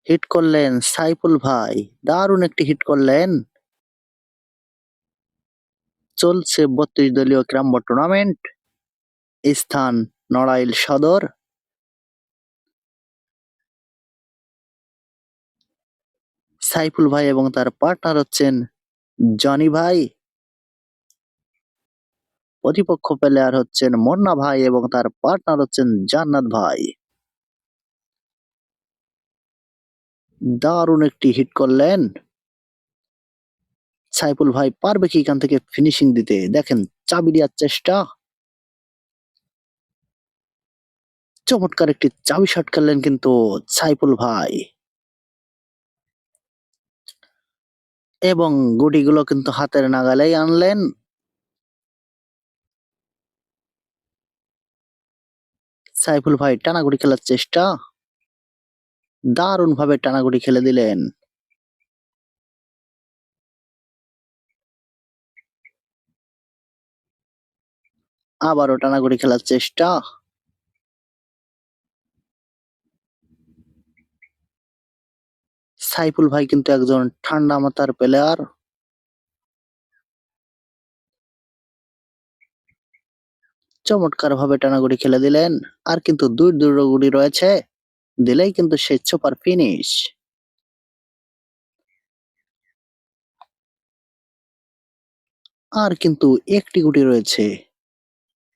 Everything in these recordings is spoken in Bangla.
হিট করলেন সাইফুল ভাই। দারুণ একটি হিট করলেন। চলছে ৩২ দলীয় ক্রাম্য টুর্নামেন্ট। স্থান নড়াইল সদর। সাইফুল ভাই এবং তার পার্টনার হচ্ছেন জনি ভাই। প্রতিপক্ষ প্লেয়ার হচ্ছেন মুন্না ভাই এবং তার পার্টনার হচ্ছেন জান্নাত ভাই। দারুণ একটি হিট করলেন। সাইফুল ভাই পারবে কি এখান থেকে ফিনিশিং দিতে? দেখেন চাবি দেওয়ার চেষ্টা। চমৎকার একটি চাবি শট খেললেন কিন্তু সাইফুল ভাই, এবং গুটিগুলো কিন্তু হাতের নাগালেই আনলেন। সাইফুল ভাই টানাগুড়ি খেলার চেষ্টা। দারুণ ভাবে টানাগুড়ি খেলে দিলেন। আবারও টানাগুড়ি খেলার চেষ্টা। সাইফুল ভাই কিন্তু একজন ঠান্ডা মাথার প্লেয়ার। চমৎকার ভাবে টানাগুড়ি খেলে দিলেন। আর কিন্তু দূর দূর গুড়ি রয়েছে, দিলেই কিন্তু সে সুপার ফিনিশ। আর কিন্তু একটি গুটি রয়েছে,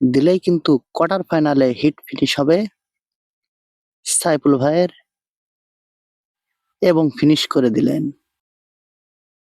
দিলেই কিন্তু কোয়ার্টার ফাইনালে হিট ফিনিশ হবে সাইফুল ভাইয়ের, এবং ফিনিশ করে দিলেন।